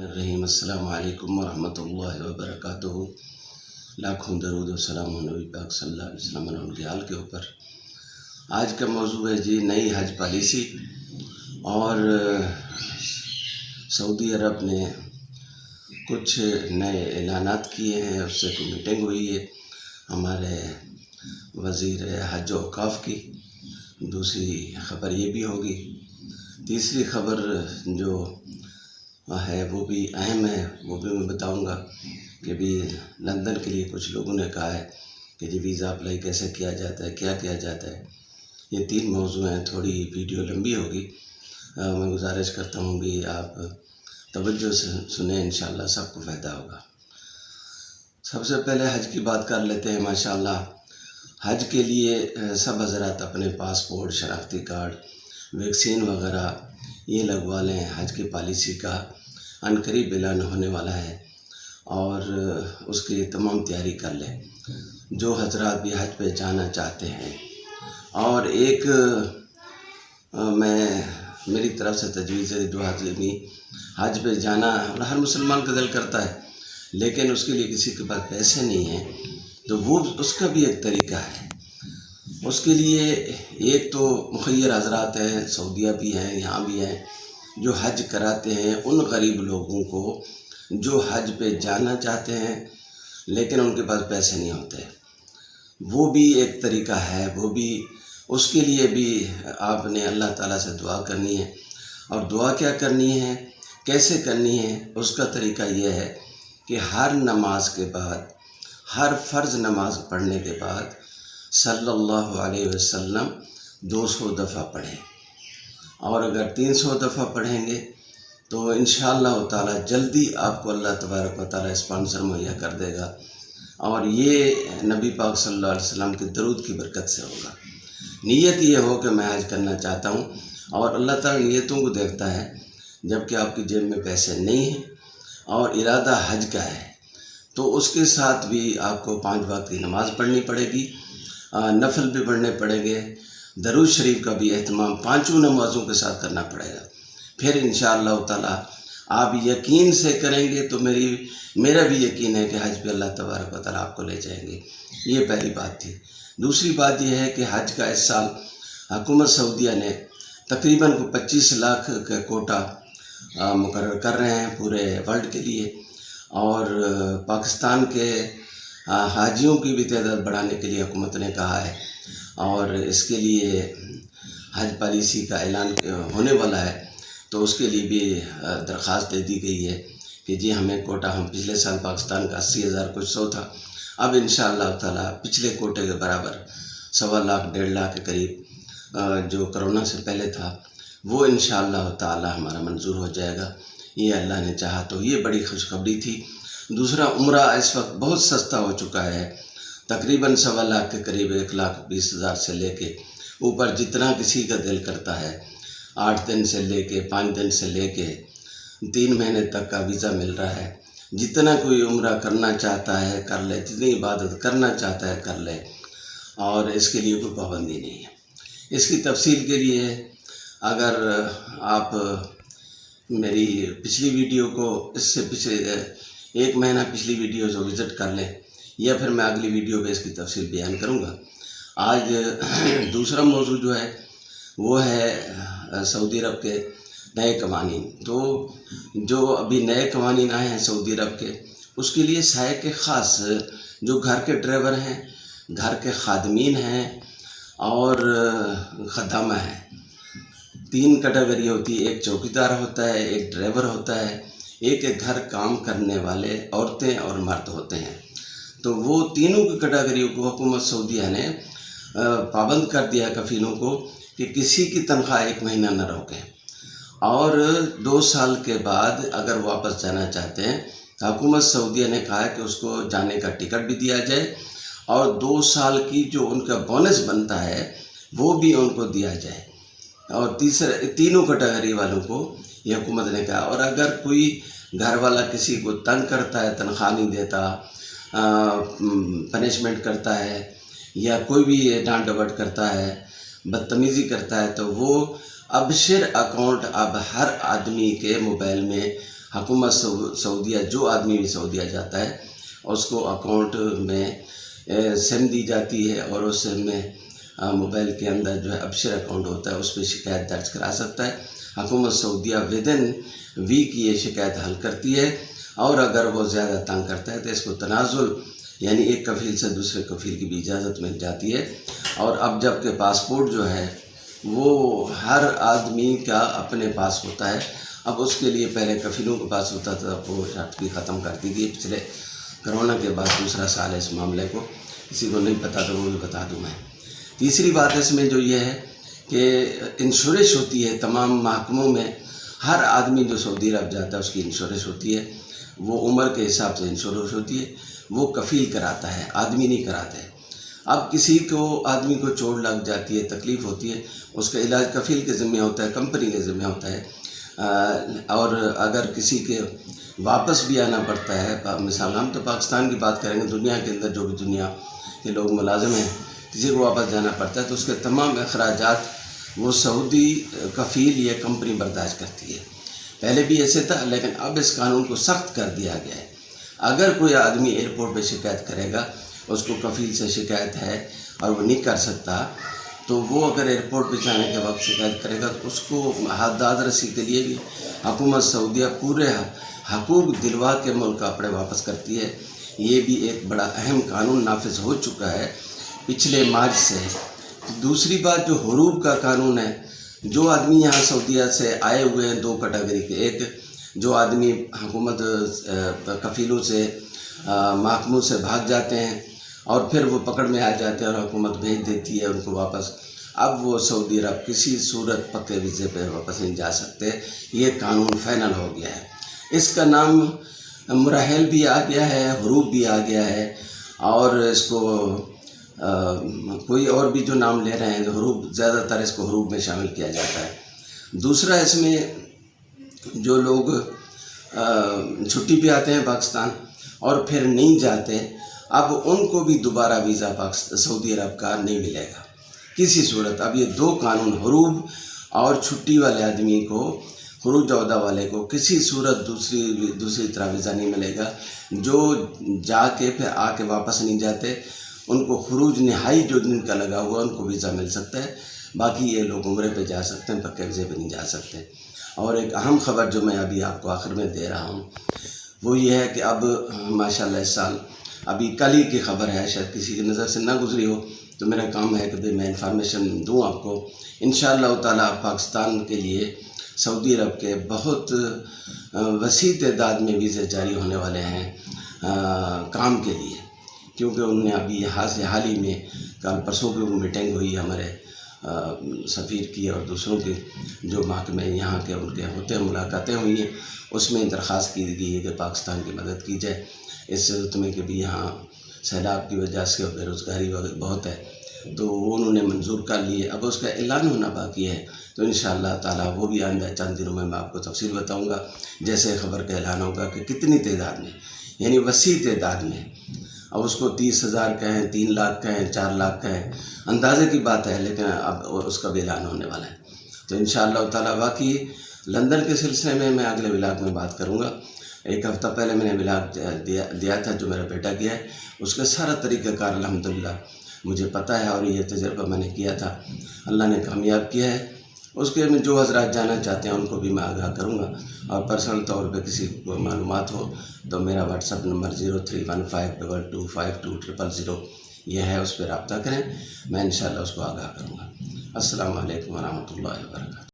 الرحیم السلام علیکم ورحمۃ اللہ وبرکاتہ۔ لاکھوں درود و سلام نبی پاک صلی اللہ علیہ وسلم اور ان کے حال کے اوپر۔ آج کا موضوع ہے جی نئی حج پالیسی، اور سعودی عرب نے کچھ نئے اعلانات کیے ہیں، اس سے کوئی میٹنگ ہوئی ہے ہمارے وزیر حج و اوقاف کی۔ دوسری خبر یہ بھی ہوگی، تیسری خبر جو ہے وہ بھی اہم ہے، وہ بھی میں بتاؤں گا کہ بھی لندن کے لیے کچھ لوگوں نے کہا ہے کہ جی ویزا اپلائی کیسے کیا جاتا ہے، کیا کیا جاتا ہے۔ یہ 3 موضوع ہیں، تھوڑی ویڈیو لمبی ہوگی، میں گزارش کرتا ہوں بھی آپ توجہ سے سنیں، انشاءاللہ سب کو فائدہ ہوگا۔ سب سے پہلے حج کی بات کر لیتے ہیں۔ ماشاءاللہ حج کے لیے سب حضرات اپنے پاسپورٹ، شناختی کارڈ، ویکسین وغیرہ یہ لگوا لیں۔ حج کی پالیسی کا عنقریب اعلان ہونے والا ہے اور اس کی تمام تیاری کر لیں جو حضرات بھی حج پہ جانا چاہتے ہیں۔ اور ایک میری طرف سے تجویز ہے، جو حج پہ جانا ہر مسلمان کا دل کرتا ہے، لیکن اس کے لیے کسی کے پاس پیسے نہیں ہیں، تو وہ اس کا بھی ایک طریقہ ہے۔ اس کے لیے ایک تو مخیر حضرات ہیں، سعودیہ بھی ہیں، یہاں بھی ہیں، جو حج کراتے ہیں ان غریب لوگوں کو جو حج پہ جانا چاہتے ہیں لیکن ان کے پاس پیسے نہیں ہوتے۔ وہ بھی ایک طریقہ ہے، وہ بھی اس کے لیے بھی آپ نے اللہ تعالیٰ سے دعا کرنی ہے۔ اور دعا کیا کرنی ہے، کیسے کرنی ہے، اس کا طریقہ یہ ہے کہ ہر نماز کے بعد، ہر فرض نماز پڑھنے کے بعد صلی اللہ علیہ وسلم 200 دفعہ پڑھیں، اور اگر 300 دفعہ پڑھیں گے تو انشاءاللہ تعالیٰ جلدی آپ کو اللہ تبارک و تعالیٰ اسپانسر مہیا کر دے گا، اور یہ نبی پاک صلی اللہ علیہ وسلم کے درود کی برکت سے ہوگا۔ نیت یہ ہو کہ میں حج کرنا چاہتا ہوں، اور اللہ تعالیٰ نیتوں کو دیکھتا ہے۔ جب کہ آپ کی جیب میں پیسے نہیں ہیں اور ارادہ حج کا ہے، تو اس کے ساتھ بھی آپ کو 5 وقت کی نماز پڑھنی پڑے گی، نفل بھی پڑھنے پڑیں گے، درود شریف کا بھی اہتمام 5 نمازوں کے ساتھ کرنا پڑے گا۔ پھر انشاءاللہ تعالیٰ آپ یقین سے کریں گے تو میرا بھی یقین ہے کہ حج پہ اللہ تبارک و تعالیٰ آپ کو لے جائیں گے۔ یہ پہلی بات تھی۔ دوسری بات یہ ہے کہ حج کا اس سال حکومت سعودیہ نے تقریباً 25 لاکھ کا کوٹا مقرر کر رہے ہیں پورے ورلڈ کے لیے، اور پاکستان کے حاجیوں کی بھی تعداد بڑھانے کے لیے حکومت نے کہا ہے، اور اس کے لیے حج پالیسی کا اعلان ہونے والا ہے، تو اس کے لیے بھی درخواست دے دی گئی ہے کہ جی ہمیں کوٹا، ہم پچھلے سال پاکستان کا 80,000 کچھ 100 تھا، اب انشاءاللہ تعالیٰ پچھلے کوٹے کے برابر 1.25 لاکھ 1.5 لاکھ کے قریب جو کرونا سے پہلے تھا، وہ انشاءاللہ تعالیٰ ہمارا منظور ہو جائے گا، یہ اللہ نے چاہا تو۔ یہ بڑی خوشخبری تھی۔ دوسرا، عمرہ اس وقت بہت سستا ہو چکا ہے، تقریباً 1.25 لاکھ کے قریب 1,20,000 سے لے کے اوپر، جتنا کسی کا دل کرتا ہے 8 دن سے لے کے 5 دن سے لے کے 3 مہینے تک کا ویزا مل رہا ہے۔ جتنا کوئی عمرہ کرنا چاہتا ہے کر لے، جتنی عبادت کرنا چاہتا ہے کر لے، اور اس کے لیے کوئی پابندی نہیں ہے۔ اس کی تفصیل کے لیے اگر آپ میری پچھلی ویڈیو کو، اس سے پچھلے 1 مہینہ پچھلی ویڈیو جو وزٹ کر لیں، یا پھر میں اگلی ویڈیو میں اس کی تفصیل بیان کروں گا۔ آج دوسرا موضوع جو ہے وہ ہے سعودی عرب کے نئے قوانین۔ تو جو ابھی نئے قوانین آئے ہیں سعودی عرب کے، اس کے لیے سائے کے خاص جو گھر کے ڈرائیور ہیں، گھر کے خادمین ہیں اور خدامہ ہیں، 3 کیٹیگری ہوتی ہے۔ ایک چوکیدار ہوتا ہے، ایک ڈرائیور ہوتا ہے، ایک گھر کام کرنے والے عورتیں اور مرد ہوتے ہیں۔ تو وہ تینوں کی کیٹیگریوں کو حکومت سعودیہ نے پابند کر دیا ہے کفیلوں کو کہ کسی کی تنخواہ 1 مہینہ نہ روکیں، اور 2 سال کے بعد اگر واپس جانا چاہتے ہیں تو حکومت سعودیہ نے کہا ہے کہ اس کو جانے کا ٹکٹ بھی دیا جائے، اور 2 سال کی جو ان کا بونس بنتا ہے وہ بھی ان کو دیا جائے، اور تینوں کیٹیگری والوں کو یہ حکومت نے کہا۔ اور اگر کوئی گھر والا کسی کو تنگ کرتا ہے، تنخواہ نہیں دیتا، پنشمنٹ کرتا ہے، یا کوئی بھی ڈانٹ ڈپٹ کرتا ہے، بدتمیزی کرتا ہے، تو وہ ابشر اکاؤنٹ اب ہر آدمی کے موبائل میں حکومت سعودیہ جو آدمی بھی سعودیہ جاتا ہے اس کو اکاؤنٹ میں سم دی جاتی ہے، اور اس سم میں موبائل کے اندر جو ہے ابشر اکاؤنٹ ہوتا ہے، اس پہ شکایت درج کرا سکتا ہے۔ حکومت سعودیہ ودن ویک یہ شکایت حل کرتی ہے، اور اگر وہ زیادہ تنگ کرتا ہے تو اس کو تنازل یعنی ایک کفیل سے دوسرے کفیل کی بھی اجازت مل جاتی ہے۔ اور اب جب کہ پاسپورٹ جو ہے وہ ہر آدمی کا اپنے پاس ہوتا ہے، اب اس کے لیے پہلے کفیلوں کے پاس ہوتا تھا، وہ شرط بھی ختم کر دی گئی پچھلے کرونا کے بعد، دوسرا سال ہے اس معاملے کو، کسی کو نہیں پتہ تو وہ بھی بتا دوں میں۔ تیسری بات اس میں جو یہ ہے کہ انشورنس ہوتی ہے تمام محکموں میں، ہر آدمی جو سعودی عرب جاتا ہے اس کی انشورنس ہوتی ہے، وہ عمر کے حساب سے انشورنس ہوتی ہے، وہ کفیل کراتا ہے، آدمی نہیں کراتا ہے۔ اب کسی کو آدمی کو چوٹ لگ جاتی ہے، تکلیف ہوتی ہے، اس کا علاج کفیل کے ذمہ ہوتا ہے، کمپنی کے ذمہ ہوتا ہے، اور اگر کسی کے واپس بھی آنا پڑتا ہے، مثال ہم تو پاکستان کی بات کریں گے، دنیا کے اندر جو بھی دنیا کے لوگ ملازم ہیں، کسی کو واپس جانا پڑتا ہے تو اس کے تمام اخراجات وہ سعودی کفیل یا کمپنی برداشت کرتی ہے۔ پہلے بھی ایسے تھا، لیکن اب اس قانون کو سخت کر دیا گیا ہے۔ اگر کوئی آدمی ایئرپورٹ پہ شکایت کرے گا، اس کو کفیل سے شکایت ہے اور وہ نہیں کر سکتا، تو وہ اگر ایئرپورٹ پہ جانے کے وقت شکایت کرے گا تو اس کو داد رسی کے لیے بھی حکومت سعودیہ پورے حقوق دلوا کے ملک اپنے واپس کرتی ہے۔ یہ بھی ایک بڑا اہم قانون نافذ ہو چکا ہے پچھلے مارچ سے۔ دوسری بات جو حروب کا قانون ہے، جو آدمی یہاں سعودیہ سے آئے ہوئے ہیں دو کیٹیگری کے، ایک جو آدمی حکومت کفیلوں سے محکموں سے بھاگ جاتے ہیں اور پھر وہ پکڑ میں آ جاتے ہیں اور حکومت بھیج دیتی ہے ان کو واپس، اب وہ سعودی عرب کسی صورت پکے ویزے پہ واپس نہیں جا سکتے، یہ قانون فائنل ہو گیا ہے۔ اس کا نام مراحل بھی آ گیا ہے، حروب بھی آ گیا ہے، اور اس کو کوئی اور بھی جو نام لے رہے ہیں، حروب زیادہ تر اس کو حروب میں شامل کیا جاتا ہے۔ دوسرا اس میں جو لوگ چھٹی پہ آتے ہیں پاکستان اور پھر نہیں جاتے، اب ان کو بھی دوبارہ ویزا سعودی عرب کا نہیں ملے گا کسی صورت۔ اب یہ دو قانون، حروب اور چھٹی والے آدمی کو، خروج عہدہ والے کو کسی صورت دوسری طرح ویزا نہیں ملے گا۔ جو جا کے پھر آ کے واپس نہیں جاتے ان کو خروج نہائی جو جن کا لگا ہوا ان کو ویزا مل سکتا ہے، باقی یہ لوگ عمرے پہ جا سکتے ہیں، پکے ویزے پہ نہیں جا سکتے۔ اور ایک اہم خبر جو میں ابھی آپ کو آخر میں دے رہا ہوں وہ یہ ہے کہ اب ماشاءاللہ اس سال، ابھی کل ہی کی خبر ہے، شاید کسی کی نظر سے نہ گزری ہو، تو میرا کام ہے کہ میں انفارمیشن دوں آپ کو۔ انشاءاللہ تعالیٰ پاکستان کے لیے سعودی عرب کے بہت وسیع تعداد میں ویزے جاری ہونے والے ہیں کام کے لیے، کیونکہ انہوں نے ابھی حال ہی میں کل پرسوں کی میٹنگ ہوئی ہمارے سفیر کی اور دوسروں کی جو محکمے یہاں کے ان کے ہوتے ہیں، ملاقاتیں ہوئی ہیں، اس میں درخواست کی گئی ہے کہ پاکستان کی مدد کی جائے اس صورت میں کہ بھی یہاں سیلاب کی وجہ سے اور بے روزگاری بہت ہے، تو وہ انہوں نے منظور کر لیے۔ اب اس کا اعلان ہونا باقی ہے، تو انشاءاللہ تعالیٰ وہ بھی آئندہ چند دنوں میں آپ کو تفصیل بتاؤں گا، جیسے خبر کا اعلان ہوگا کہ کتنی تعداد میں، یعنی وسیع تعداد میں۔ اب اس کو 30,000 کہیں، 3 لاکھ کہیں، 4 لاکھ کہیں، اندازے کی بات ہے، لیکن اب اس کا بھی اعلان ہونے والا ہے۔ تو انشاءاللہ تعالیٰ باقی لندن کے سلسلے میں اگلے ولاگ میں بات کروں گا۔ ایک ہفتہ پہلے میں نے ولاگ دیا تھا جو میرا بیٹا گیا ہے، اس کا سارا طریقہ کار الحمدللہ مجھے پتہ ہے، اور یہ تجربہ میں نے کیا تھا، اللہ نے کامیاب کیا ہے۔ اس کے میں جو حضرات جانا چاہتے ہیں ان کو بھی میں آگاہ کروں گا، اور پرسنل طور پہ کسی کو معلومات ہو تو میرا واٹس ایپ نمبر 0315222000 یہ ہے، اس پہ رابطہ کریں، میں انشاءاللہ اس کو آگاہ کروں گا۔ السلام علیکم ورحمۃ اللہ وبرکاتہ۔